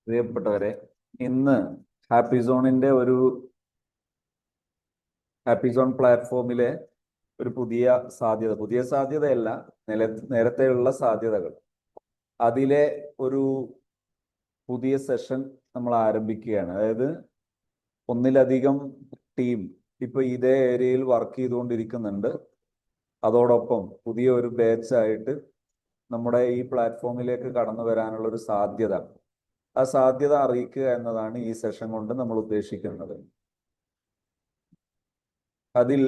പ്രിയപ്പെട്ടവരെ, ഇന്ന് happy zone പ്ലാറ്റ്ഫോമിലെ ഒരു പുതിയ സാധ്യതയല്ല, നേരത്തെയുള്ള സാധ്യതകൾ, അതിലെ ഒരു പുതിയ സെഷൻ നമ്മൾ ആരംഭിക്കുകയാണ്. അതായത് ഒന്നിലധികം ടീം ഇപ്പൊ ഇതേ ഏരിയയിൽ വർക്ക് ചെയ്തുകൊണ്ടിരിക്കുന്നുണ്ട്. അതോടൊപ്പം പുതിയ ഒരു ബാച്ചായിട്ട് നമ്മുടെ ഈ പ്ലാറ്റ്ഫോമിലേക്ക് കടന്നു വരാനുള്ള ഒരു സാധ്യത, ആ സാധ്യത അറിയിക്കുക എന്നതാണ് ഈ സെഷൻ കൊണ്ട് നമ്മൾ ഉദ്ദേശിക്കുന്നത്. അതിൽ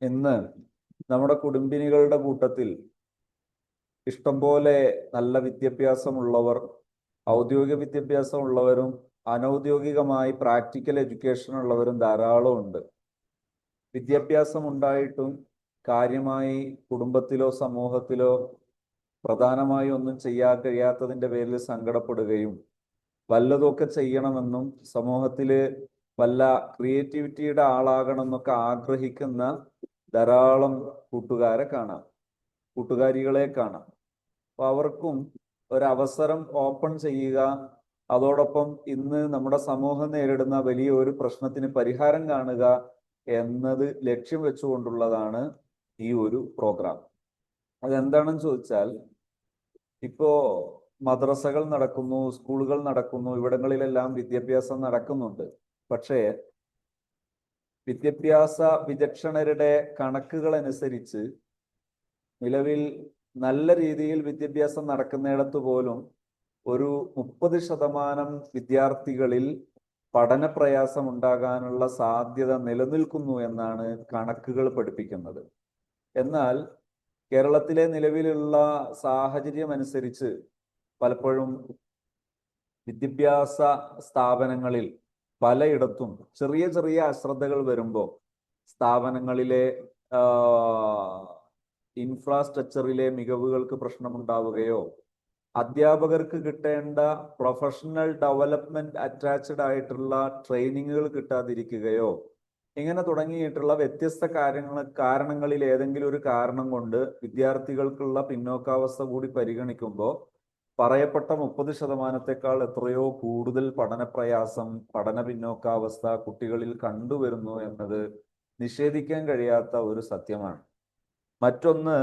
ഇന്ന് നമ്മുടെ കുടുംബിനികളുടെ കൂട്ടത്തിൽ ഇഷ്ടംപോലെ നല്ല വിദ്യാഭ്യാസമുള്ളവർ, ഔദ്യോഗിക വിദ്യാഭ്യാസമുള്ളവരും അനൗദ്യോഗികമായി പ്രാക്ടിക്കൽ എഡ്യൂക്കേഷൻ ഉള്ളവരും ധാരാളം ഉണ്ട്. വിദ്യാഭ്യാസം ഉണ്ടായിട്ടും കാര്യമായി കുടുംബത്തിലോ സമൂഹത്തിലോ പ്രധാനമായി ഒന്നും ചെയ്യാൻ കഴിയാത്തതിൻ്റെ പേരിൽ സങ്കടപ്പെടുകയും വല്ലതൊക്കെ ചെയ്യണമെന്നും സമൂഹത്തില് വല്ല ക്രിയേറ്റിവിറ്റിയുടെ ആളാകണം എന്നൊക്കെ ആഗ്രഹിക്കുന്ന ധാരാളം കൂട്ടുകാരികളെ കാണാം. അപ്പൊ അവർക്കും ഒരവസരം ഓപ്പൺ ചെയ്യുക, അതോടൊപ്പം ഇന്ന് നമ്മുടെ സമൂഹം നേരിടുന്ന വലിയ ഒരു പ്രശ്നത്തിന് പരിഹാരം കാണുക എന്നത് ലക്ഷ്യം വെച്ചുകൊണ്ടുള്ളതാണ് ഈ ഒരു പ്രോഗ്രാം. അതെന്താണെന്ന് ചോദിച്ചാൽ, ഇപ്പോ മദ്രസകൾ നടക്കുന്നു, സ്കൂളുകൾ നടക്കുന്നു, ഇവിടങ്ങളിലെല്ലാം വിദ്യാഭ്യാസം നടക്കുന്നുണ്ട്. പക്ഷേ വിദ്യാഭ്യാസ വിചക്ഷണരുടെ കണക്കുകൾ അനുസരിച്ച് നിലവിൽ നല്ല രീതിയിൽ വിദ്യാഭ്യാസം നടക്കുന്നിടത്ത് പോലും ഒരു 30% വിദ്യാർത്ഥികളിൽ പഠന പ്രയാസം ഉണ്ടാകാനുള്ള സാധ്യത നിലനിൽക്കുന്നു എന്നാണ് കണക്കുകൾ പഠിപ്പിക്കുന്നത്. എന്നാൽ കേരളത്തിലെ നിലവിലുള്ള സാഹചര്യം അനുസരിച്ച് പലപ്പോഴും വിദ്യാഭ്യാസ സ്ഥാപനങ്ങളിൽ പലയിടത്തും ചെറിയ ചെറിയ അശ്രദ്ധകൾ വരുമ്പോൾ സ്ഥാപനങ്ങളിലെ ഇൻഫ്രാസ്ട്രക്ചറിലെ മികവുകൾക്ക് പ്രശ്നമുണ്ടാവുകയോ അധ്യാപകർക്ക് കിട്ടേണ്ട പ്രൊഫഷണൽ ഡെവലപ്മെന്റ് അറ്റാച്ച്ഡ് ആയിട്ടുള്ള ട്രെയിനിങ്ങുകൾ കിട്ടാതിരിക്കുകയോ ഇങ്ങനെ തുടങ്ങിയിട്ടുള്ള വ്യത്യസ്ത കാരണങ്ങളിൽ ഏതെങ്കിലും ഒരു കാരണം കൊണ്ട് വിദ്യാർത്ഥികൾക്കുള്ള പിന്നോക്കാവസ്ഥ കൂടി പരിഗണിക്കുമ്പോൾ പറയപ്പെട്ട 30%-ത്തേക്കാൾ എത്രയോ കൂടുതൽ പഠനപ്രയാസം, പഠന പിന്നോക്കാവസ്ഥ കുട്ടികളിൽ കണ്ടുവരുന്നു എന്നത് നിഷേധിക്കാൻ കഴിയാത്ത ഒരു സത്യമാണ്. മറ്റൊന്ന്,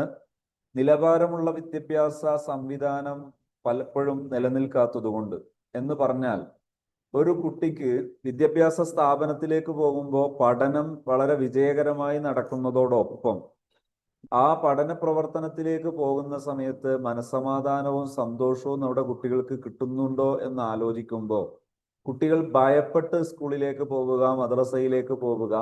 നിലവാരമുള്ള വിദ്യാഭ്യാസ സംവിധാനം പലപ്പോഴും നിലനിൽക്കാത്തതുകൊണ്ട്. എന്ന് പറഞ്ഞാൽ, ഒരു കുട്ടിക്ക് വിദ്യാഭ്യാസ സ്ഥാപനത്തിലേക്ക് പോകുമ്പോൾ പഠനം വളരെ വിജയകരമായി നടക്കുന്നതോടൊപ്പം ആ പഠന പ്രവർത്തനത്തിലേക്ക് പോകുന്ന സമയത്ത് മനസ്സമാധാനവും സന്തോഷവും നമ്മുടെ കുട്ടികൾക്ക് കിട്ടുന്നുണ്ടോ എന്ന് ആലോചിക്കുമ്പോൾ കുട്ടികൾ ഭയപ്പെട്ട് സ്കൂളിലേക്ക് പോവുക, മദ്രസയിലേക്ക് പോവുക,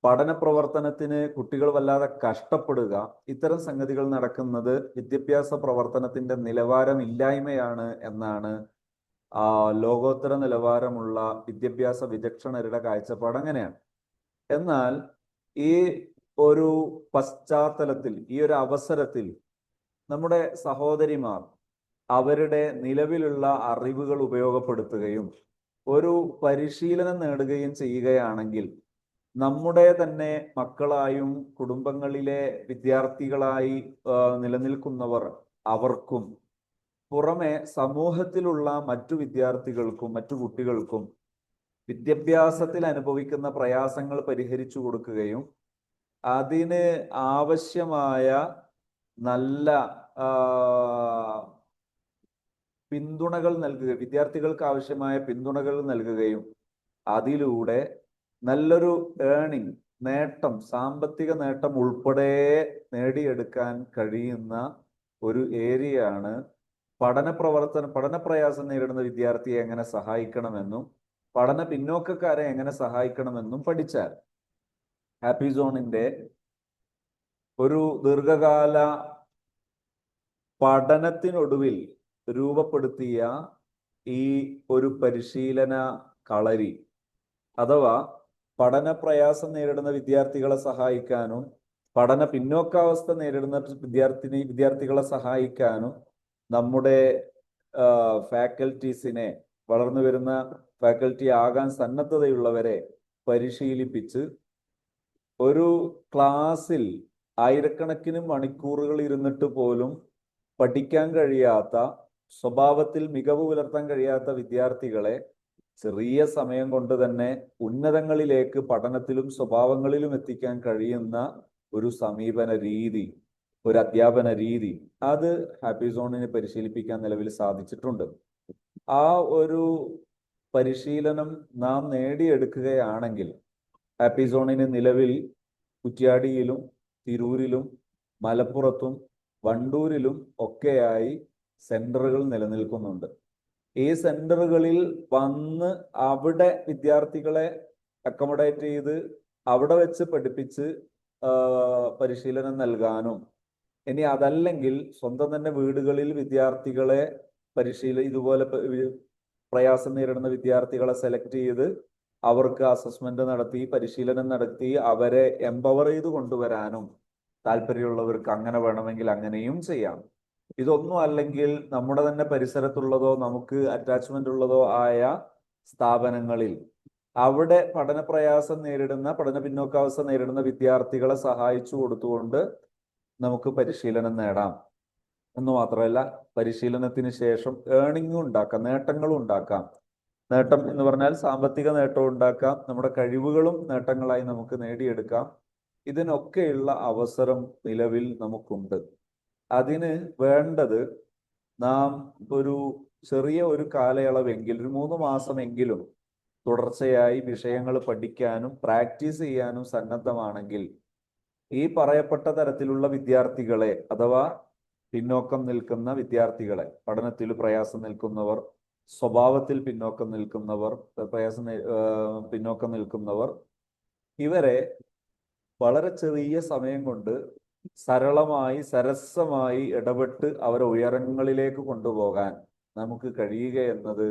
പഠന പ്രവർത്തനത്തിന് കുട്ടികൾ വല്ലാതെ കഷ്ടപ്പെടുക, ഇത്തരം സംഗതികൾ നടക്കുന്നത് വിദ്യാഭ്യാസ പ്രവർത്തനത്തിന്റെ നിലവാരമില്ലായ്മയാണ് എന്നാണ് ലോകോത്തര നിലവാരമുള്ള വിദ്യാഭ്യാസ വിചക്ഷണരുടെ കാഴ്ചപ്പാട്. അങ്ങനെയാണ്. എന്നാൽ ഈ ഒരു പശ്ചാത്തലത്തിൽ, ഈ ഒരു അവസരത്തിൽ നമ്മുടെ സഹോദരിമാർ അവരുടെ നിലവിലുള്ള അറിവുകൾ ഉപയോഗപ്പെടുത്തുകയും ഒരു പരിശീലനം നേടുകയും ചെയ്യുകയാണെങ്കിൽ നമ്മുടെ തന്നെ മക്കളായും കുടുംബങ്ങളിലെ വിദ്യാർത്ഥികളായി നിലനിൽക്കുന്നവർ അവർക്കും പുറമെ സമൂഹത്തിലുള്ള മറ്റു വിദ്യാർത്ഥികൾക്കും മറ്റു കുട്ടികൾക്കും വിദ്യാഭ്യാസത്തിൽ അനുഭവിക്കുന്ന പ്രയാസങ്ങൾ പരിഹരിച്ചു കൊടുക്കുകയും അതിന് ആവശ്യമായ നല്ല പിന്തുണകൾ നൽകുകയും വിദ്യാർത്ഥികൾക്ക് ആവശ്യമായ പിന്തുണകൾ നൽകുകയും അതിലൂടെ നല്ലൊരു നേട്ടം, സാമ്പത്തിക നേട്ടം ഉൾപ്പെടെ നേടിയെടുക്കാൻ കഴിയുന്ന ഒരു ഏരിയയാണ് പഠനപ്രയാസം നേരിടുന്ന വിദ്യാർത്ഥിയെ എങ്ങനെ സഹായിക്കണമെന്നും പഠന പിന്നോക്കക്കാരെ എങ്ങനെ സഹായിക്കണമെന്നും പഠിച്ചാൽ ഹാപ്പി സോണിന്റെ ഒരു ദീർഘകാല പഠനത്തിനൊടുവിൽ രൂപപ്പെടുത്തിയ ഈ ഒരു പരിശീലന കളരി അഥവാ പഠന പ്രയാസം നേരിടുന്ന വിദ്യാർത്ഥികളെ സഹായിക്കാനും പഠന പിന്നോക്കാവസ്ഥ നേരിടുന്ന വിദ്യാർത്ഥികളെ സഹായിക്കാനും നമ്മുടെ ഫാക്കൽറ്റീസിനെ, വളർന്നു വരുന്ന ഫാക്കൽറ്റി ആകാൻ സന്നദ്ധതയുള്ളവരെ പരിശീലിപ്പിച്ച് ഒരു ക്ലാസ്സിൽ ആയിരക്കണക്കിന് മണിക്കൂറുകൾ ഇരുന്നിട്ട് പോലും പഠിക്കാൻ കഴിയാത്ത സ്വഭാവത്തിൽ മികവ് പുലർത്താൻ കഴിയാത്ത വിദ്യാർത്ഥികളെ ചെറിയ സമയം കൊണ്ട് തന്നെ ഉന്നതങ്ങളിലേക്ക് പഠനത്തിലും സ്വഭാവങ്ങളിലും എത്തിക്കാൻ കഴിയുന്ന ഒരു സമീപന രീതി, ഒരു അധ്യാപന രീതി, അത് ഹാപ്പി സോണിന് പരിശീലിപ്പിക്കാൻ നിലവിൽ സാധിച്ചിട്ടുണ്ട്. ആ ഒരു പരിശീലനം നാം നേടിയെടുക്കുകയാണെങ്കിൽ ഹാപ്പി സോണിന് നിലവിൽ കുറ്റ്യാടിയിലും തിരൂരിലും മലപ്പുറത്തും വണ്ടൂരിലും ഒക്കെയായി സെന്ററുകൾ നിലനിൽക്കുന്നുണ്ട്. ഈ സെന്ററുകളിൽ വന്ന് അവിടെ വിദ്യാർത്ഥികളെ അക്കോമഡേറ്റ് ചെയ്ത് അവിടെ വെച്ച് പഠിപ്പിച്ച് പരിശീലനം നൽകാനും, ഇനി അതല്ലെങ്കിൽ സ്വന്തം തന്നെ വീടുകളിൽ വിദ്യാർത്ഥികളെ ഇതുപോലെ പ്രയാസം നേരിടുന്ന വിദ്യാർത്ഥികളെ സെലക്ട് ചെയ്ത് അവർക്ക് അസസ്മെന്റ് നടത്തി പരിശീലനം നടത്തി അവരെ എംപവർ ചെയ്ത് കൊണ്ടുവരാനും താല്പര്യമുള്ളവർക്ക് അങ്ങനെ വേണമെങ്കിൽ അങ്ങനെയും ചെയ്യാം. ഇതൊന്നും അല്ലെങ്കിൽ നമ്മുടെ തന്നെ പരിസരത്തുള്ളതോ നമുക്ക് അറ്റാച്ച്മെന്റ് ഉള്ളതോ ആയ സ്ഥാപനങ്ങളിൽ അവിടെ പഠന പിന്നോക്കാവസ്ഥ നേരിടുന്ന വിദ്യാർത്ഥികളെ സഹായിച്ചു കൊടുത്തുകൊണ്ട് നമുക്ക് പരിശീലനം നേടാം. എന്ന് മാത്രമല്ല, പരിശീലനത്തിന് ശേഷം ഏണിങ്ങും ഉണ്ടാക്കാം, നേട്ടങ്ങളും ഉണ്ടാക്കാം. നേട്ടം എന്ന് പറഞ്ഞാൽ സാമ്പത്തിക നേട്ടവും ഉണ്ടാക്കാം, നമ്മുടെ കഴിവുകളും നേട്ടങ്ങളായി നമുക്ക് നേടിയെടുക്കാം. ഇതിനൊക്കെയുള്ള അവസരം നിലവിൽ നമുക്കുണ്ട്. അതിന് വേണ്ടത് നാം ഒരു ചെറിയ ഒരു കാലയളവെങ്കിലും, ഒരു 3 മാസമെങ്കിലും തുടർച്ചയായി വിഷയങ്ങൾ പഠിക്കാനും പ്രാക്ടീസ് ചെയ്യാനും സന്നദ്ധമാണെങ്കിൽ ഈ പറയപ്പെട്ട തരത്തിലുള്ള വിദ്യാർത്ഥികളെ, അഥവാ പിന്നോക്കം നിൽക്കുന്ന വിദ്യാർത്ഥികളെ, പഠനത്തിൽ പ്രയാസം നിൽക്കുന്നവർ, സ്വഭാവത്തിൽ പിന്നോക്കം നിൽക്കുന്നവർ, ഇവരെ വളരെ ചെറിയ സമയം കൊണ്ട് സരളമായി സരസമായി ഇടപെട്ട് അവരെ ഉയരങ്ങളിലേക്ക് കൊണ്ടുപോകാൻ നമുക്ക് കഴിയുക എന്നത്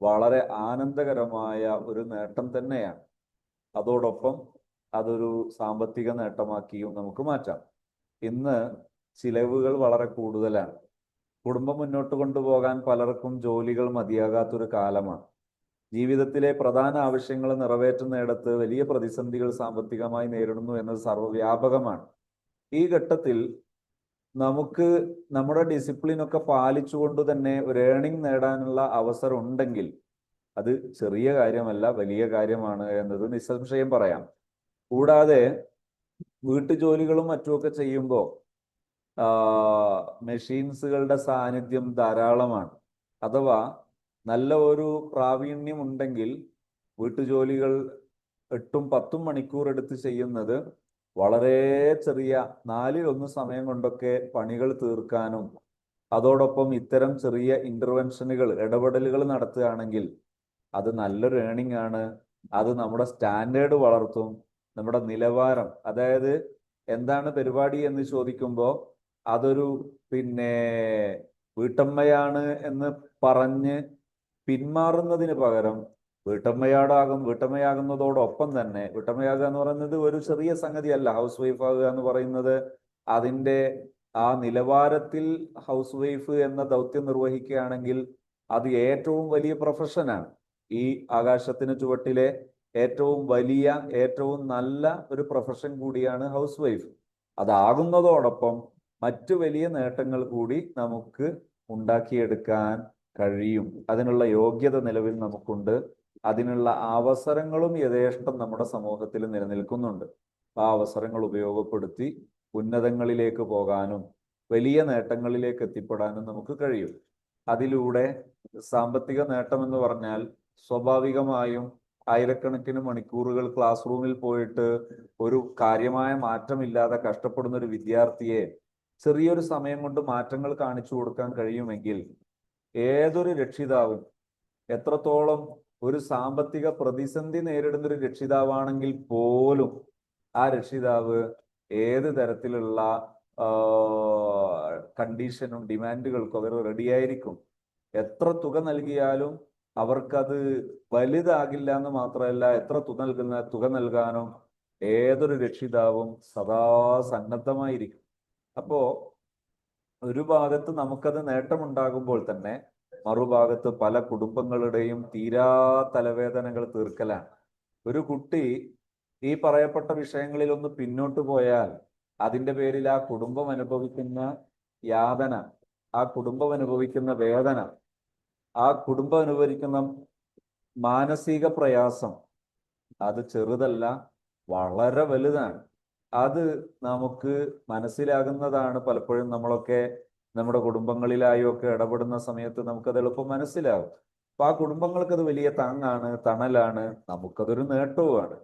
വളരെ ആനന്ദകരമായ ഒരു നേട്ടം തന്നെയാണ്. അതോടൊപ്പം അതൊരു സാമ്പത്തിക നേട്ടമാക്കിയും നമുക്ക് മാറ്റാം. ഇന്ന് ചിലവുകൾ വളരെ കൂടുതലാണ്. കുടുംബം മുന്നോട്ട് കൊണ്ടുപോകാൻ പലർക്കും ജോലികൾ മതിയാകാത്തൊരു കാലമാണ്. ജീവിതത്തിലെ പ്രധാന ആവശ്യങ്ങൾ നിറവേറ്റുന്നിടത്ത് വലിയ പ്രതിസന്ധികൾ സാമ്പത്തികമായി നേരിടുന്നു എന്നത് സർവ്വവ്യാപകമാണ്. ഈ ഘട്ടത്തിൽ നമുക്ക് നമ്മുടെ ഡിസിപ്ലിനൊക്കെ പാലിച്ചുകൊണ്ട് തന്നെ ഒരു ഏണിംഗ് നേടാനുള്ള അവസരം ഉണ്ടെങ്കിൽ അത് ചെറിയ കാര്യമല്ല, വലിയ കാര്യമാണ് എന്നത് നിസ്സംശയം പറയാം. കൂടാതെ വീട്ടുജോലികളും മറ്റുമൊക്കെ ചെയ്യുമ്പോൾ മെഷീൻസുകളുടെ സാന്നിധ്യം ധാരാളമാണ്. അഥവാ നല്ല ഒരു പ്രാവീണ്യം ഉണ്ടെങ്കിൽ വീട്ടുജോലികൾ 8-10 മണിക്കൂർ എടുത്ത് ചെയ്യുന്നത് വളരെ ചെറിയ 4-1 സമയം കൊണ്ടൊക്കെ പണികൾ തീർക്കാനും, അതോടൊപ്പം ഇത്തരം ചെറിയ ഇടപെടലുകൾ നടത്തുകയാണെങ്കിൽ അത് നല്ലൊരു ഏണിംഗ് ആണ്. അത് നമ്മുടെ സ്റ്റാൻഡേർഡ് വളർത്തും, നമ്മുടെ നിലവാരം. അതായത് എന്താണ് പരിപാടി എന്ന് ചോദിക്കുമ്പോൾ അതൊരു വീട്ടമ്മയാണ് എന്ന് പറഞ്ഞ് പിന്മാറുന്നതിന് പകരം വീട്ടമ്മയാകുന്നതോടൊപ്പം തന്നെ, വീട്ടമ്മയാകുക എന്ന് പറയുന്നത് ഒരു ചെറിയ സംഗതിയല്ല. ഹൗസ് വൈഫ് ആകുക എന്ന് പറയുന്നത് അതിൻ്റെ ആ നിലവാരത്തിൽ ഹൗസ് വൈഫ് എന്ന ദൗത്യം നിർവഹിക്കുകയാണെങ്കിൽ അത് ഏറ്റവും വലിയ പ്രൊഫഷനാണ്. ഈ ആകാശത്തിന് ചുവട്ടിലെ ഏറ്റവും വലിയ, ഏറ്റവും നല്ല ഒരു പ്രൊഫഷൻ കൂടിയാണ് ഹൗസ് വൈഫ്. അതാകുന്നതോടൊപ്പം മറ്റു വലിയ നേട്ടങ്ങൾ കൂടി നമുക്ക് ഉണ്ടാക്കിയെടുക്കാൻ കഴിയും. അതിനുള്ള യോഗ്യത നിലവിൽ നമുക്കുണ്ട്. അതിനുള്ള അവസരങ്ങളും യഥേഷ്ടം നമ്മുടെ സമൂഹത്തിൽ നിലനിൽക്കുന്നുണ്ട്. ആ അവസരങ്ങൾ ഉപയോഗപ്പെടുത്തി ഉന്നതങ്ങളിലേക്ക് പോകാനും വലിയ നേട്ടങ്ങളിലേക്ക് എത്തിപ്പെടാനും നമുക്ക് കഴിയും. അതിലൂടെ സാമ്പത്തിക നേട്ടം എന്ന് പറഞ്ഞാൽ സ്വാഭാവികമായും ആയിരക്കണക്കിന് മണിക്കൂറുകൾ ക്ലാസ് റൂമിൽ പോയിട്ട് ഒരു കാര്യമായ മാറ്റമില്ലാതെ കഷ്ടപ്പെടുന്ന ഒരു വിദ്യാർത്ഥിയെ ചെറിയൊരു സമയം കൊണ്ട് മാറ്റങ്ങൾ കാണിച്ചു കൊടുക്കാൻ കഴിയുമെങ്കിൽ ഏതൊരു രക്ഷിതാവും, എത്രത്തോളം ഒരു സാമ്പത്തിക പ്രതിസന്ധി നേരിടുന്ന ഒരു രക്ഷിതാവാണെങ്കിൽ പോലും ആ രക്ഷിതാവ് ഏത് തരത്തിലുള്ള കണ്ടീഷനും ഡിമാൻഡുകൾക്കും അവർ റെഡിയായിരിക്കും. എത്ര തുക നൽകിയാലും അവർക്കത് വലുതാകില്ല എന്ന് മാത്രമല്ല, എത്ര തുക നൽകാനും ഏതൊരു രക്ഷിതാവും സദാ സന്നദ്ധമായിരിക്കും. അപ്പോ ഒരു ഭാഗത്ത് നമുക്കത് നേട്ടമുണ്ടാകുമ്പോൾ തന്നെ മറുഭാഗത്ത് പല കുടുംബങ്ങളുടെയും തീരാ തലവേദനകൾ തീർക്കലാണ്. ഒരു കുട്ടി ഈ പറയപ്പെട്ട വിഷയങ്ങളിൽ ഒന്ന് പിന്നോട്ട് പോയാൽ അതിൻ്റെ പേരിൽ ആ കുടുംബം അനുഭവിക്കുന്ന യാതന ആ കുടുംബം അനുഭവിക്കുന്ന വേദന, ആ കുടുംബം അനുഭവിക്കുന്ന മാനസിക പ്രയാസം അത് ചെറുതല്ല, വളരെ വലുതാണ്. അത് നമുക്ക് മനസ്സിലാകുന്നതാണ്. പലപ്പോഴും നമ്മളൊക്കെ നമ്മുടെ കുടുംബങ്ങളിലായും ഒക്കെ ഇടപെടുന്ന സമയത്ത് നമുക്കത് എളുപ്പം മനസ്സിലാകും. അപ്പൊ ആ കുടുംബങ്ങൾക്കത് വലിയ താങ്ങാണ്, തണലാണ്, നമുക്കതൊരു നേട്ടവുമാണ്.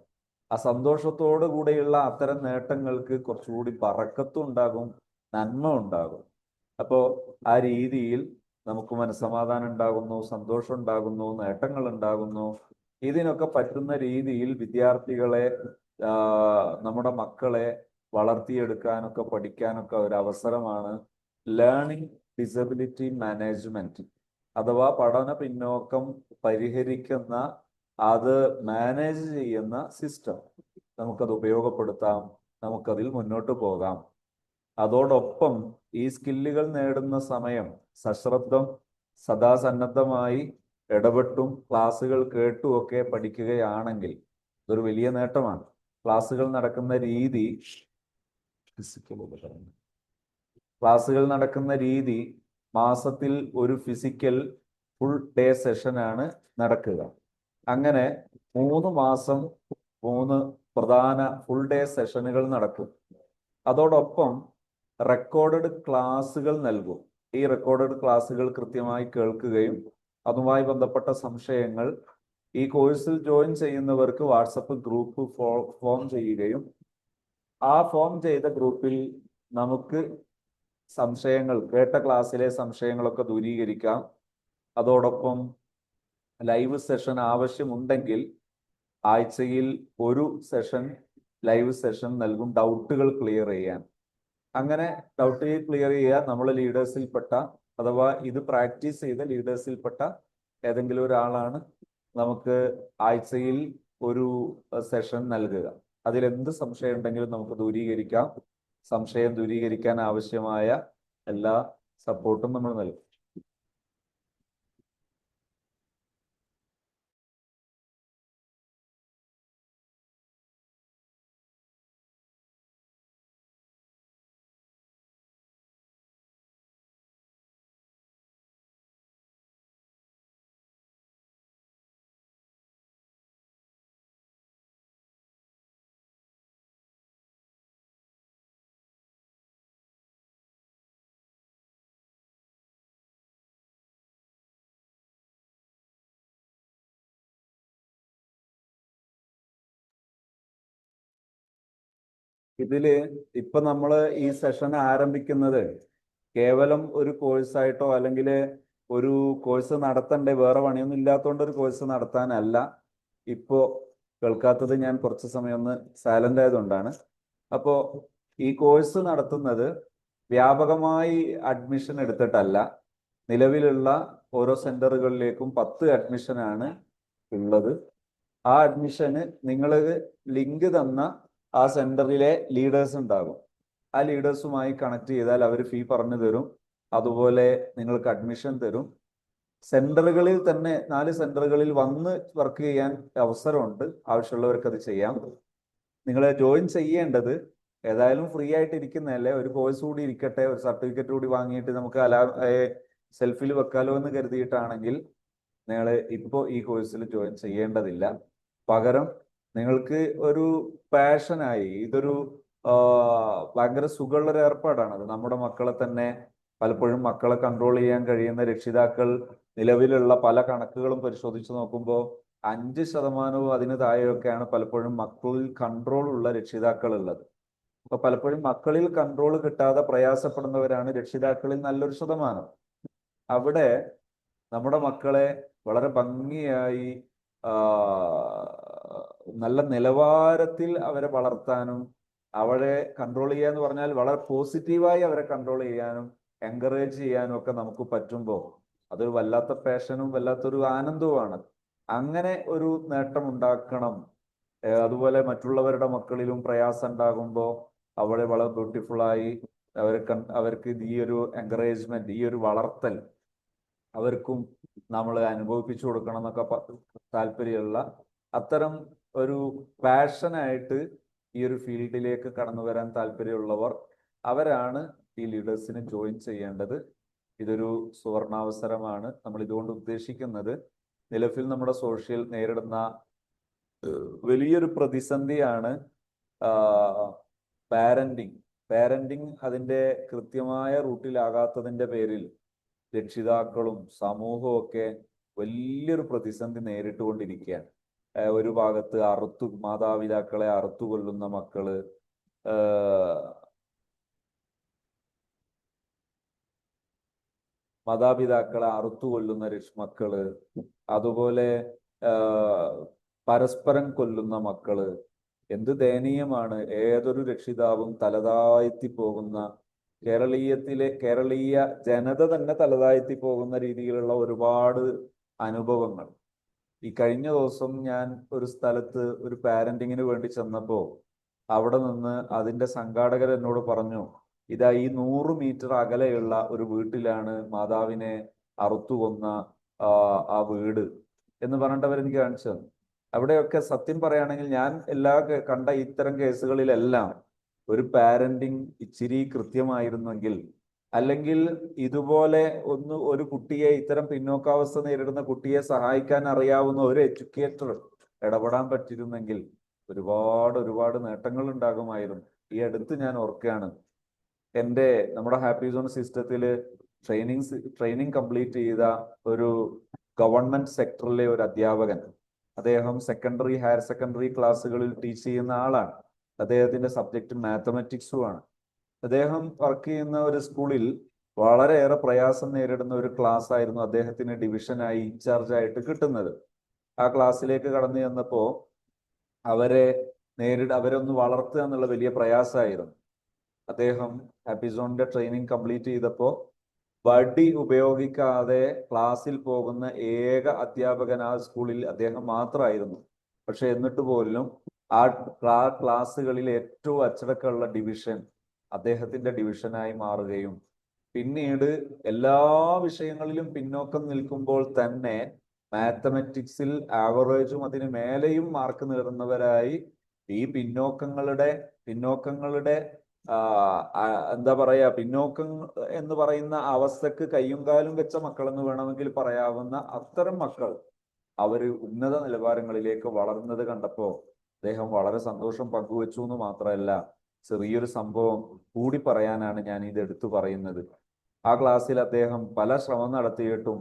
ആ സന്തോഷത്തോടു കൂടെയുള്ള അത്തരം നേട്ടങ്ങൾക്ക് കുറച്ചുകൂടി ബറക്കത്തും ഉണ്ടാകും, നന്മ ഉണ്ടാകും. അപ്പോൾ ആ രീതിയിൽ നമുക്ക് മനസ്സമാധാനം ഉണ്ടാകുന്നു, സന്തോഷം ഉണ്ടാകുന്നു, നേട്ടങ്ങൾ ഉണ്ടാകുന്നു. ഇതിനൊക്കെ പറ്റുന്ന രീതിയിൽ വിദ്യാർത്ഥികളെ, നമ്മുടെ മക്കളെ വളർത്തിയെടുക്കാനൊക്കെ പഠിക്കാനൊക്കെ ഒരു അവസരമാണ് ലേണിംഗ് ഡിസബിലിറ്റി മാനേജ്മെന്റ്, അഥവാ പഠന പിന്നോക്കം പരിഹരിക്കുന്ന, അത് മാനേജ് ചെയ്യുന്ന സിസ്റ്റം. നമുക്കത് ഉപയോഗപ്പെടുത്താം, നമുക്കതിൽ മുന്നോട്ട് പോകാം. അതോടൊപ്പം ഈ സ്കില്ലുകൾ നേടുന്ന സമയം സശ്രദ്ധം, സദാസന്നദ്ധമായി ഇടപെട്ടും ക്ലാസ്സുകൾ കേട്ടും ഒക്കെ പഠിക്കുകയാണെങ്കിൽ ഇതൊരു വലിയ നേട്ടമാണ്. ക്ലാസ്സുകൾ നടക്കുന്ന രീതി മാസത്തിൽ ഒരു ഫിസിക്കൽ ഫുൾ ഡേ സെഷനാണ് നടക്കുക. അങ്ങനെ 3 മാസം 3 പ്രധാന ഫുൾ ഡേ സെഷനുകൾ നടക്കും. അതോടൊപ്പം റെക്കോർഡഡ് ക്ലാസ്സുകൾ നൽകും. ഈ റെക്കോർഡഡ് ക്ലാസ്സുകൾ കൃത്യമായി കേൾക്കുകയും അതുമായി ബന്ധപ്പെട്ട സംശയങ്ങൾ ഈ കോഴ്സിൽ ജോയിൻ ചെയ്യുന്നവർക്ക് വാട്സപ്പ് ഗ്രൂപ്പ് ഫോം ചെയ്യുകയും ആ ഫോം ചെയ്ത ഗ്രൂപ്പിൽ നമുക്ക് സംശയങ്ങൾ, കേട്ട ക്ലാസ്സിലെ സംശയങ്ങളൊക്കെ ദൂരീകരിക്കാം. അതോടൊപ്പം ലൈവ് സെഷൻ ആവശ്യമുണ്ടെങ്കിൽ ആഴ്ചയിൽ ഒരു സെഷൻ ലൈവ് സെഷൻ നൽകും, ഡൗട്ടുകൾ ക്ലിയർ ചെയ്യാൻ. അങ്ങനെ ഡൗട്ട് ക്ലിയർ ചെയ്യുക നമ്മൾ ലീഡേഴ്സിൽപ്പെട്ട, അഥവാ ഇത് പ്രാക്ടീസ് ചെയ്ത ലീഡേഴ്സിൽപ്പെട്ട ഏതെങ്കിലും ഒരാളാണ് നമുക്ക് ആഴ്ചയിൽ ഒരു സെഷൻ നൽകുക. അതിലെന്ത് സംശയം ഉണ്ടെങ്കിലും നമുക്ക് ദൂരീകരിക്കാം. സംശയം ദൂരീകരിക്കാൻ ആവശ്യമായ എല്ലാ സപ്പോർട്ടും നമ്മൾ നൽകും. ഇതില് ഇപ്പൊ നമ്മൾ ഈ സെഷൻ ആരംഭിക്കുന്നത് കേവലം ഒരു കോഴ്സായിട്ടോ അല്ലെങ്കിൽ ഒരു കോഴ്സ് നടത്തണ്ടേ, വേറെ പണിയൊന്നും ഇല്ലാത്തതുകൊണ്ട് ഒരു കോഴ്സ് നടത്താനല്ല. ഇപ്പോ കേൾക്കാത്തത് ഞാൻ കുറച്ച് സമയം ഒന്ന് സൈലന്റ് ആയതുകൊണ്ടാണ്. അപ്പോ ഈ കോഴ്സ് നടത്തുന്നത് വ്യാപകമായി അഡ്മിഷൻ എടുത്തിട്ടല്ല. നിലവിലുള്ള ഓരോ സെന്ററുകളിലേക്കും 10 അഡ്മിഷനാണ് ഉള്ളത്. ആ അഡ്മിഷന് നിങ്ങൾ ലിങ്ക് തന്ന ആ സെന്ററിലെ ലീഡേഴ്സ് ഉണ്ടാകും. ആ ലീഡേഴ്സുമായി കണക്ട് ചെയ്താൽ അവർ ഫീ പറഞ്ഞു തരും. അതുപോലെ നിങ്ങൾക്ക് അഡ്മിഷൻ തരും. സെന്ററുകളിൽ തന്നെ 4 സെന്ററുകളിൽ വന്ന് വർക്ക് ചെയ്യാൻ അവസരമുണ്ട്. ആവശ്യമുള്ളവർക്ക് അത് ചെയ്യാം. നിങ്ങൾ ജോയിൻ ചെയ്യേണ്ടത്, ഏതായാലും ഫ്രീ ആയിട്ട് ഇരിക്കുന്നതല്ലേ, ഒരു കോഴ്സ് കൂടി ഇരിക്കട്ടെ, ഒരു സർട്ടിഫിക്കറ്റ് കൂടി വാങ്ങിയിട്ട് നമുക്ക് സെൽഫിൽ വെക്കാലോ എന്ന് കരുതിയിട്ടാണെങ്കിൽ നിങ്ങൾ ഇപ്പോൾ ഈ കോഴ്സിൽ ജോയിൻ ചെയ്യേണ്ടതില്ല. പകരം നിങ്ങൾക്ക് ഒരു പാഷനായി, ഇതൊരു ഭയങ്കര സുഖമുള്ളൊരു ഏർപ്പാടാണത്. നമ്മുടെ മക്കളെ തന്നെ, പലപ്പോഴും മക്കളെ കൺട്രോൾ ചെയ്യാൻ കഴിയുന്ന രക്ഷിതാക്കൾ നിലവിലുള്ള പല കണക്കുകളും പരിശോധിച്ച് നോക്കുമ്പോൾ 5% അതിന് താഴെയൊക്കെയാണ് പലപ്പോഴും മക്കളിൽ കൺട്രോൾ ഉള്ള രക്ഷിതാക്കൾ ഉള്ളത്. അപ്പൊ പലപ്പോഴും മക്കളിൽ കൺട്രോൾ കിട്ടാതെ പ്രയാസപ്പെടുന്നവരാണ് രക്ഷിതാക്കളിൽ നല്ലൊരു ശതമാനം. അവിടെ നമ്മുടെ മക്കളെ വളരെ ഭംഗിയായി, നല്ല നിലവാരത്തിൽ അവരെ വളർത്താനും അവരെ കൺട്രോൾ ചെയ്യുക എന്ന് പറഞ്ഞാൽ വളരെ പോസിറ്റീവായി അവരെ കൺട്രോൾ ചെയ്യാനും എൻകറേജ് ചെയ്യാനും ഒക്കെ നമുക്ക് പറ്റുമ്പോൾ അതൊരു വല്ലാത്ത പാഷനും വല്ലാത്തൊരു ആനന്ദവുമാണ്. അങ്ങനെ ഒരു നേട്ടം ഉണ്ടാക്കണം. അതുപോലെ മറ്റുള്ളവരുടെ മക്കളിലും പ്രയാസം ഉണ്ടാകുമ്പോൾ അവരെ വളരെ ബ്യൂട്ടിഫുള്ളായി അവർക്ക് ഈ ഒരു എൻകറേജ്മെന്റ്, ഈ ഒരു വളർത്തൽ അവർക്കും നമ്മൾ അനുഭവിപ്പിച്ചു കൊടുക്കണം എന്നൊക്കെ താല്പര്യമുള്ള, അത്തരം ഒരു പാഷനായിട്ട് ഈ ഒരു ഫീൽഡിലേക്ക് കടന്നു വരാൻ താല്പര്യമുള്ളവർ, അവരാണ് ഈ ലീഡേഴ്സിന് ജോയിൻ ചെയ്യേണ്ടത്. ഇതൊരു സുവർണാവസരമാണ്. നമ്മൾ ഇതുകൊണ്ട് ഉദ്ദേശിക്കുന്നത് നിലവിൽ നമ്മുടെ സോഷ്യൽ നേരിടുന്ന വലിയൊരു പ്രതിസന്ധിയാണ് പാരന്റിങ്. പാരന്റിങ് അതിൻ്റെ കൃത്യമായ റൂട്ടിലാകാത്തതിൻ്റെ പേരിൽ രക്ഷിതാക്കളും സമൂഹവും ഒക്കെ വലിയൊരു പ്രതിസന്ധി നേരിട്ടുകൊണ്ടിരിക്കുകയാണ്. ഒരു ഭാഗത്ത് മാതാപിതാക്കളെ അറുത്തു കൊല്ലുന്ന മക്കള്, മാതാപിതാക്കളെ അറുത്തു കൊല്ലുന്ന മക്കള്, അതുപോലെ പരസ്പരം കൊല്ലുന്ന മക്കള്. എന്ത് ദയനീയമാണ്. ഏതൊരു രക്ഷിതാവും തലതാഴ്ത്തി പോകുന്ന, കേരളീയ ജനത തന്നെ തലതാഴ്ത്തി പോകുന്ന രീതിയിലുള്ള ഒരുപാട് അനുഭവങ്ങൾ. ഈ കഴിഞ്ഞ ദിവസം ഞാൻ ഒരു സ്ഥലത്ത് ഒരു പാരന്റിങ്ങിന് വേണ്ടി ചെന്നപ്പോൾ അവിടെ നിന്ന് അതിന്റെ സംഘാടകർ എന്നോട് പറഞ്ഞു, ഇതാ ഈ 100 മീറ്റർ അകലെയുള്ള ഒരു വീട്ടിലാണ് മാതാവിനെ അറുത്തുകൊന്ന ആ വീട് എന്ന് പറഞ്ഞിട്ട് അവരെനിക്ക് കാണിച്ചു തന്നു. അവിടെയൊക്കെ സത്യം പറയുകയാണെങ്കിൽ ഞാൻ കണ്ട ഇത്തരം കേസുകളിലെല്ലാം ഒരു പാരന്റിങ് ഇച്ചിരി കൃത്യമായിരുന്നെങ്കിൽ, അല്ലെങ്കിൽ ഇതുപോലെ ഒരു കുട്ടിയെ, ഇത്തരം പിന്നോക്കാവസ്ഥ നേരിടുന്ന കുട്ടിയെ സഹായിക്കാൻ അറിയാവുന്ന ഒരു എഡ്യൂക്കേറ്റർ ഇടപെടാൻ പറ്റിയിരുന്നെങ്കിൽ ഒരുപാട് നേട്ടങ്ങൾ ഉണ്ടാകുമായിരുന്നു. ഈ അടുത്ത് ഞാൻ ഓർക്കുകയാണ്, നമ്മുടെ ഹാപ്പി സോൺ സിസ്റ്റത്തിൽ ട്രെയിനിങ് കംപ്ലീറ്റ് ചെയ്ത ഒരു ഗവൺമെന്റ് സെക്ടറിലെ ഒരു അധ്യാപകൻ, അദ്ദേഹം ഹയർ സെക്കൻഡറി ക്ലാസ്സുകളിൽ ടീച്ച് ചെയ്യുന്ന ആളാണ്. അദ്ദേഹത്തിന്റെ സബ്ജക്റ്റ് മാത്തമാറ്റിക്സുമാണ്. അദ്ദേഹം വർക്ക് ചെയ്യുന്ന ഒരു സ്കൂളിൽ വളരെയേറെ പ്രയാസം നേരിടുന്ന ഒരു ക്ലാസ് ആയിരുന്നു അദ്ദേഹത്തിന് ഡിവിഷനായി ഇൻചാർജായിട്ട് കിട്ടുന്നത്. ആ ക്ലാസ്സിലേക്ക് കടന്നു ചെന്നപ്പോൾ അവരെ ഒന്ന് വളർത്തുക എന്നുള്ള വലിയ പ്രയാസമായിരുന്നു. അദ്ദേഹം ഹാപ്പി സോണിന്റെ ട്രെയിനിങ് കംപ്ലീറ്റ് ചെയ്തപ്പോൾ വടി ഉപയോഗിക്കാതെ ക്ലാസ്സിൽ പോകുന്ന ഏക അധ്യാപകൻ ആ സ്കൂളിൽ അദ്ദേഹം മാത്രമായിരുന്നു. പക്ഷെ എന്നിട്ട് പോലും ആ ക്ലാസ്സുകളിൽ ഏറ്റവും അച്ചടക്കമുള്ള ഡിവിഷൻ അദ്ദേഹത്തിന്റെ ഡിവിഷനായി മാറുകയും പിന്നീട് എല്ലാ വിഷയങ്ങളിലും പിന്നോക്കം നിൽക്കുമ്പോൾ തന്നെ മാത്തമാറ്റിക്സിൽ ആവറേജും അതിന് മേലെയും മാർക്ക് നേടുന്നവരായി ഈ പിന്നോക്കങ്ങളുടെ എന്താ പറയാ, പിന്നോക്കം എന്ന് പറയുന്ന അവസ്ഥക്ക് കയ്യും കാലും വെച്ച മക്കളെന്ന് വേണമെങ്കിൽ പറയാവുന്ന അത്തരം മക്കൾ അവര് ഉന്നത നിലവാരങ്ങളിലേക്ക് വളർന്നത് കണ്ടപ്പോൾ അദ്ദേഹം വളരെ സന്തോഷം പങ്കുവെച്ചു എന്ന് മാത്രമല്ല, ചെറിയൊരു സംഭവം കൂടി പറയാനാണ് ഞാൻ ഇത് എടുത്തു പറയുന്നത്. ആ ക്ലാസ്സിൽ അദ്ദേഹം പല ശ്രമം നടത്തിയിട്ടും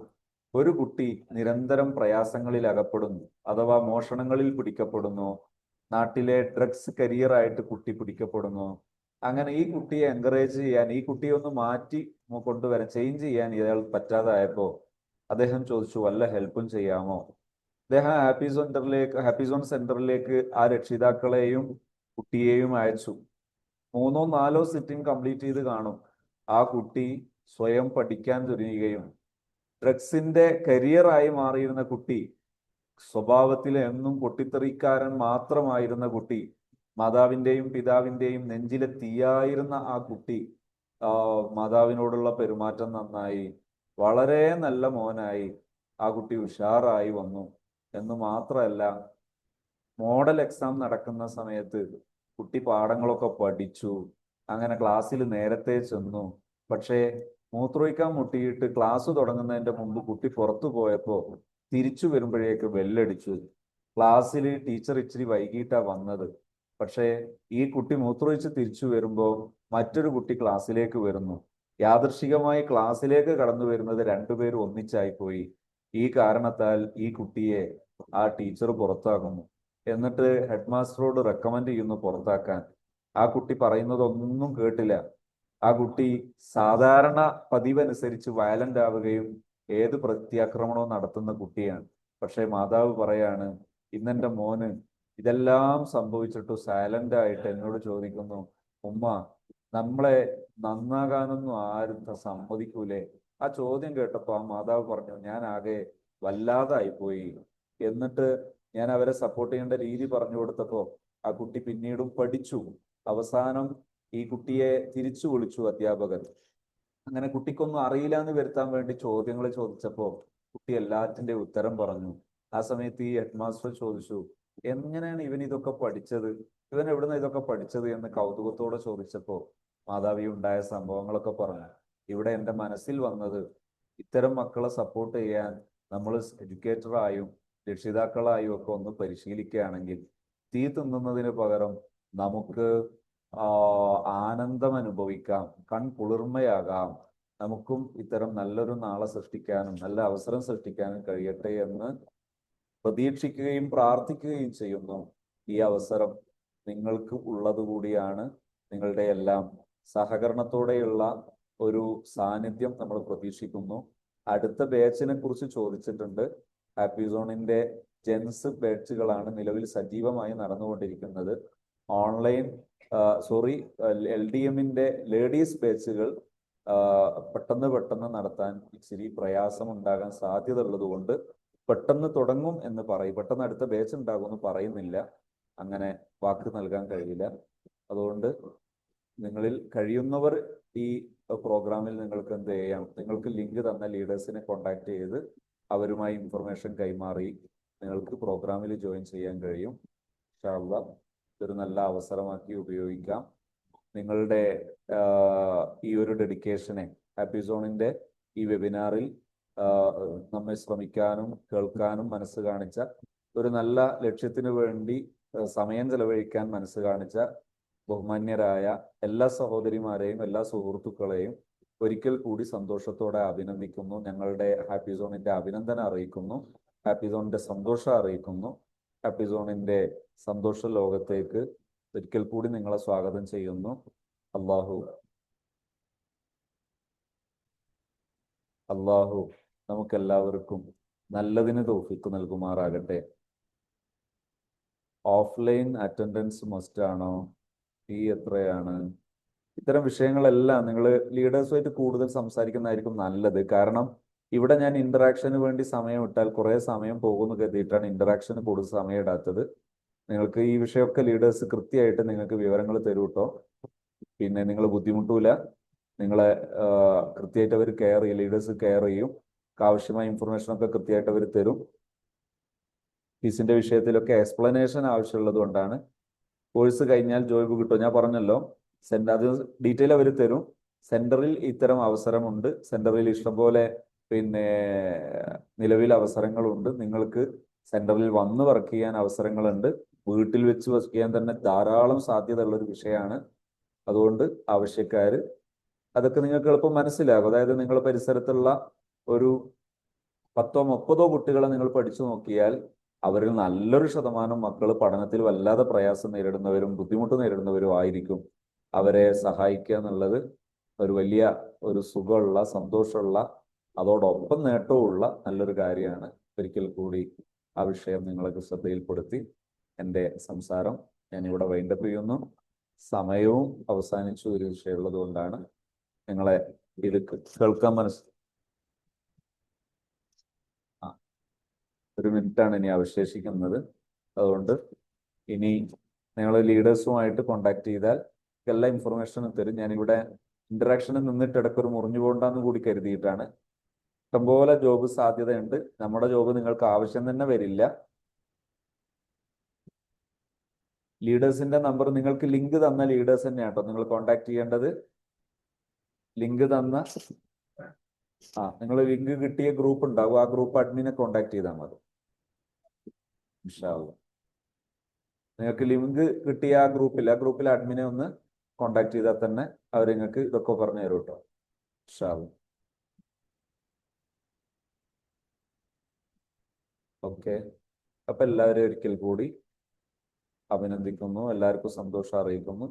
ഒരു കുട്ടി നിരന്തരം പ്രയാസങ്ങളിൽ അകപ്പെടുന്നു, അഥവാ മോഷണങ്ങളിൽ പിടിക്കപ്പെടുന്നു, നാട്ടിലെ ഡ്രഗ്സ് കരിയറായിട്ട് കുട്ടി പിടിക്കപ്പെടുന്നു. അങ്ങനെ ഈ കുട്ടിയെ എൻകറേജ് ചെയ്യാൻ, ഈ കുട്ടിയെ ഒന്ന് മാറ്റി കൊണ്ടുവരാൻ, ചേഞ്ച് ചെയ്യാൻ ഇയാൾ പറ്റാതായപ്പോൾ അദ്ദേഹം ചോദിച്ചു, വല്ല ഹെൽപ്പും ചെയ്യാമോ? അദ്ദേഹം ഹാപ്പി സോൺ സെന്ററിലേക്ക് ആ രക്ഷിതാക്കളെയും കുട്ടിയെയും അയച്ചു. 3 or 4 സിറ്റിംഗ് കംപ്ലീറ്റ് ചെയ്ത് കാണും. ആ കുട്ടി സ്വയം പഠിക്കാൻ തുടങ്ങുകയും ഡ്രഗ്സിന്റെ കരിയറായി മാറിയിരുന്ന കുട്ടി, സ്വഭാവത്തിൽ എന്നും പൊട്ടിത്തെറിക്കാരൻ മാത്രമായിരുന്ന കുട്ടി, മാതാവിന്റെയും പിതാവിന്റെയും നെഞ്ചിലെ തീയായിരുന്ന ആ കുട്ടി മാതാവിനോടുള്ള പെരുമാറ്റം നന്നായി, വളരെ നല്ല മോനായി, ആ കുട്ടി ഉഷാറായി വന്നു എന്ന് മാത്രമല്ല, മോഡൽ എക്സാം നടക്കുന്ന സമയത്ത് കുട്ടി പാഠങ്ങളൊക്കെ പഠിച്ചു. അങ്ങനെ ക്ലാസ്സിൽ നേരത്തെ ചെന്നു. പക്ഷേ മൂത്രമൊഴിക്കാൻ മുട്ടിയിട്ട് ക്ലാസ് തുടങ്ങുന്നതിന്റെ മുമ്പ് കുട്ടി പുറത്തു പോയപ്പോൾ തിരിച്ചു വരുമ്പോഴേക്ക് ബെല്ലടിച്ചു. ക്ലാസ്സിൽ ടീച്ചർ ഇച്ചിരി വൈകിട്ടാണ് വന്നത്. പക്ഷേ ഈ കുട്ടി മൂത്രമൊഴിച്ച് തിരിച്ചു വരുമ്പോൾ മറ്റൊരു കുട്ടി ക്ലാസ്സിലേക്ക് വരുന്നു. യാദൃശികമായി ക്ലാസ്സിലേക്ക് കടന്നു വരുന്നത് 2 പേരും ഒന്നിച്ചായിപ്പോയി. ഈ കാരണത്താൽ ഈ കുട്ടിയെ ആ ടീച്ചർ പുറത്താക്കുന്നു. എന്നിട്ട് ഹെഡ് മാസ്റ്ററോട് റെക്കമെൻഡ് ചെയ്യുന്നു പുറത്താക്കാൻ. ആ കുട്ടി പറയുന്നതൊന്നും കേട്ടില്ല. ആ കുട്ടി സാധാരണ പതിവനുസരിച്ച് വയലന്റ് ആവുകയും ഏത് പ്രത്യാക്രമണവും നടത്തുന്ന കുട്ടിയാണ്. പക്ഷെ മാതാവ് പറയാണ്, ഇന്നെന്റെ മോന് ഇതെല്ലാം സംഭവിച്ചിട്ട് സൈലന്റ് ആയിട്ട് എന്നോട് ചോദിക്കുന്നു, ഉമ്മ നമ്മളെ നന്നാകാനൊന്നും ആരും സമ്മതിക്കൂലേ? ആ ചോദ്യം കേട്ടപ്പോൾ ആ മാതാവ് പറഞ്ഞു, ഞാൻ ആകെ വല്ലാതായിപ്പോയി. എന്നിട്ട് ഞാൻ അവരെ സപ്പോർട്ട് ചെയ്യേണ്ട രീതി പറഞ്ഞു കൊടുത്തപ്പോൾ ആ കുട്ടി പിന്നീടും പഠിച്ചു. അവസാനം ഈ കുട്ടിയെ തിരിച്ചു വിളിച്ചു അധ്യാപകർ. അങ്ങനെ കുട്ടിക്കൊന്നും അറിയില്ല എന്ന് വരുത്താൻ വേണ്ടി ചോദ്യങ്ങൾ ചോദിച്ചപ്പോൾ കുട്ടി എല്ലാറ്റിന്റെ ഉത്തരം പറഞ്ഞു. ആ സമയത്ത് ഈ ഹെഡ് മാസ്റ്റർ ചോദിച്ചു, എങ്ങനെയാണ് ഇവൻ ഇതൊക്കെ പഠിച്ചത്, ഇവൻ എവിടുന്ന ഇതൊക്കെ പഠിച്ചത് എന്ന് കൗതുകത്തോടെ ചോദിച്ചപ്പോൾ മാതാവി ഉണ്ടായ സംഭവങ്ങളൊക്കെ പറഞ്ഞു. ഇവിടെ എൻ്റെ മനസ്സിൽ വന്നത് ഇത്തരം മക്കളെ സപ്പോർട്ട് ചെയ്യാൻ നമ്മൾ എഡ്യൂക്കേറ്ററായും രക്ഷിതാക്കളായും ഒക്കെ ഒന്ന് പരിശീലിക്കുകയാണെങ്കിൽ തീ തിന്നുന്നതിന് പകരം നമുക്ക് ആനന്ദം അനുഭവിക്കാം, കൺകുളിർമയാകാം, നമുക്കും ഇത്തരം നല്ലൊരു നാളെ സൃഷ്ടിക്കാനും നല്ല അവസരം സൃഷ്ടിക്കാനും കഴിയട്ടെ എന്ന് പ്രതീക്ഷിക്കുകയും പ്രാർത്ഥിക്കുകയും ചെയ്യുന്നു. ഈ അവസരം നിങ്ങൾക്ക് ഉള്ളത് കൂടിയാണ്. നിങ്ങളുടെ എല്ലാം സഹകരണത്തോടെയുള്ള ഒരു സാന്നിധ്യം നമ്മൾ പ്രതീക്ഷിക്കുന്നു. അടുത്ത ബാച്ചിനെ കുറിച്ച് ചോദിച്ചിട്ടുണ്ട്. ഹാപ്പി സോണിന്റെ ജെൻസ് ബാച്ചുകളാണ് നിലവിൽ സജീവമായി നടന്നുകൊണ്ടിരിക്കുന്നത്. ഓൺലൈൻ LDMന്റെ ലേഡീസ് ബാച്ചുകൾ പെട്ടെന്ന് നടത്താൻ ഇച്ചിരി പ്രയാസം ഉണ്ടാകാൻ സാധ്യത ഉള്ളത് കൊണ്ട് പെട്ടെന്ന് തുടങ്ങും എന്ന് പറയും. പെട്ടെന്ന് അടുത്ത ബാച്ച് ഉണ്ടാകും എന്ന് പറയുന്നില്ല. അങ്ങനെ വാക്ക് നൽകാൻ കഴിയില്ല. അതുകൊണ്ട് നിങ്ങളിൽ കഴിയുന്നവർ ഈ പ്രോഗ്രാമിൽ നിങ്ങൾക്ക് എന്ത് ചെയ്യാം, നിങ്ങൾക്ക് ലിങ്ക് തന്ന ലീഡേഴ്സിനെ കോണ്ടാക്ട് ചെയ്ത് അവരുമായി ഇൻഫർമേഷൻ കൈമാറി നിങ്ങൾക്ക് പ്രോഗ്രാമിൽ ജോയിൻ ചെയ്യാൻ കഴിയും. ഇൻഷാ അല്ലാഹ് ഇതൊരു നല്ല അവസരമാക്കി ഉപയോഗിക്കാം. നിങ്ങളുടെ ഈ ഒരു ഡെഡിക്കേഷനെ ഹാപ്പി സോണിന്റെ ഈ വെബിനാറിൽ നമ്മെ ശ്രമിക്കാനും കേൾക്കാനും മനസ്സ് കാണിച്ച, ഒരു നല്ല ലക്ഷ്യത്തിനു വേണ്ടി സമയം ചെലവഴിക്കാൻ മനസ്സ് കാണിച്ച ബഹുമാന്യരായ എല്ലാ സഹോദരിമാരെയും എല്ലാ സുഹൃത്തുക്കളെയും ഒരിക്കൽ കൂടി സന്തോഷത്തോടെ അഭിനന്ദിക്കുന്നു. ഞങ്ങളുടെ ഹാപ്പി സോണിന്റെ അഭിനന്ദനം അറിയിക്കുന്നു. ഹാപ്പി സോണിന്റെ സന്തോഷം അറിയിക്കുന്നു. ഹാപ്പി സോണിന്റെ സന്തോഷ ലോകത്തേക്ക് ഒരിക്കൽ കൂടി നിങ്ങളെ സ്വാഗതം ചെയ്യുന്നു. അള്ളാഹു നമുക്കെല്ലാവർക്കും നല്ലതിന് തൗഫീഖ് നൽകുമാറാകട്ടെ. ഓഫ്ലൈൻ അറ്റൻഡൻസ് മസ്റ്റ് ആണോ? ഫീ എത്രയാണ്? ഇത്തരം വിഷയങ്ങളെല്ലാം നിങ്ങൾ ലീഡേഴ്സുമായിട്ട് കൂടുതൽ സംസാരിക്കുന്നതായിരിക്കും നല്ലത്. കാരണം ഇവിടെ ഞാൻ ഇന്ററാക്ഷന് വേണ്ടി സമയം ഇട്ടാൽ കുറേ സമയം പോകുമെന്ന് കരുതിയിട്ടാണ് ഇന്ററാക്ഷന് കൂടുതൽ സമയം ഇടാത്തത്. നിങ്ങൾക്ക് ഈ വിഷയമൊക്കെ ലീഡേഴ്സ് കൃത്യമായിട്ട് നിങ്ങൾക്ക് വിവരങ്ങൾ തരൂ കേട്ടോ. പിന്നെ നിങ്ങൾ ബുദ്ധിമുട്ടൂല. നിങ്ങളെ കൃത്യമായിട്ട് അവർ കെയർ ചെയ്യും, ലീഡേഴ്സ് കെയർ ചെയ്യും. ആവശ്യമായ ഇൻഫർമേഷനൊക്കെ കൃത്യമായിട്ട് അവർ തരും. ഫീസിന്റെ വിഷയത്തിലൊക്കെ എക്സ്പ്ലനേഷൻ ആവശ്യമുള്ളത് കൊണ്ടാണ്. കോഴ്സ് കഴിഞ്ഞാൽ ജോബ് കിട്ടും, ഞാൻ പറഞ്ഞല്ലോ. അത് ഡീറ്റെയിൽ അവർ തരും. സെന്ററിൽ ഇത്തരം അവസരമുണ്ട്. സെന്ററിൽ ഇഷ്ടംപോലെ നിലവിൽ അവസരങ്ങളുണ്ട്. നിങ്ങൾക്ക് സെന്ററിൽ വന്ന് വർക്ക് ചെയ്യാൻ അവസരങ്ങളുണ്ട്. വീട്ടിൽ വെച്ച് വർക്ക് ചെയ്യാൻ തന്നെ ധാരാളം സാധ്യത ഉള്ളൊരു വിഷയമാണ്. അതുകൊണ്ട് ആവശ്യക്കാർ അതൊക്കെ നിങ്ങൾക്ക് എളുപ്പം മനസ്സിലാകും. അതായത് നിങ്ങളുടെ പരിസരത്തുള്ള ഒരു 10-30 കുട്ടികളെ നിങ്ങൾ പഠിച്ചു നോക്കിയാൽ അവരിൽ നല്ലൊരു ശതമാനം മക്കൾ പഠനത്തിൽ വല്ലാതെ പ്രയാസം നേരിടുന്നവരും ബുദ്ധിമുട്ട് നേരിടുന്നവരും ആയിരിക്കും. അവരെ സഹായിക്കുക എന്നുള്ളത് ഒരു വലിയ ഒരു സുഖമുള്ള, സന്തോഷമുള്ള, അതോടൊപ്പം നേട്ടവുമുള്ള നല്ലൊരു കാര്യമാണ്. ഒരിക്കൽ കൂടി ആ വിഷയം നിങ്ങൾക്ക് ശ്രദ്ധയിൽപ്പെടുത്തി എൻ്റെ സംസാരം ഞാനിവിടെ വൈൻഡപ്പ് ചെയ്യുന്നു. സമയവും അവസാനിച്ചു ഒരു വിഷയമുള്ളത് കൊണ്ടാണ് നിങ്ങളെ ഇത് കേൾക്കാൻ ഒരു മിനിറ്റാണ് ഇനി അവശേഷിക്കുന്നത്. അതുകൊണ്ട് ഇനി നിങ്ങൾ ലീഡേഴ്സുമായിട്ട് കോണ്ടാക്ട് ചെയ്താൽ എല്ലാ ഇൻഫർമേഷനും തരും. ഞാനിവിടെ ഇന്ററാക്ഷനിൽ നിന്നിട്ട് ഇടയ്ക്കൊരു മുറിഞ്ഞു പോകണ്ടെന്ന് കൂടി കരുതിയിട്ടാണ്. ഇഷ്ടംപോലെ ജോബ് സാധ്യതയുണ്ട്. നമ്മുടെ ജോബ് നിങ്ങൾക്ക് ആവശ്യം തന്നെ വരില്ല. ലീഡേഴ്സിന്റെ നമ്പർ നിങ്ങൾക്ക് ലിങ്ക് തന്ന ലീഡേഴ്സ് തന്നെയാണ് കേട്ടോ നിങ്ങൾ കോണ്ടാക്ട് ചെയ്യേണ്ടത്. ലിങ്ക് തന്ന നിങ്ങൾ ലിങ്ക് കിട്ടിയ ഗ്രൂപ്പ് ഉണ്ടാവും. ആ ഗ്രൂപ്പ് അഡ്മിനെ കോണ്ടാക്ട് ചെയ്താൽ മതി. ഇൻഷാ അല്ലാഹ് നിങ്ങൾക്ക് ലിങ്ക് കിട്ടിയ ആ ഗ്രൂപ്പിലെ അഡ്മിനെ ഒന്ന് കോണ്ടാക്ട് ചെയ്താൽ തന്നെ അവർ നിങ്ങൾക്ക് ഇതൊക്കെ പറഞ്ഞു തരും കേട്ടോ. ഇൻഷാ അല്ലാഹ്. ഓക്കെ, അപ്പൊ എല്ലാവരും ഒരിക്കൽ കൂടി അഭിനന്ദിക്കുന്നു. എല്ലാവർക്കും സന്തോഷം അറിയിക്കുന്നു.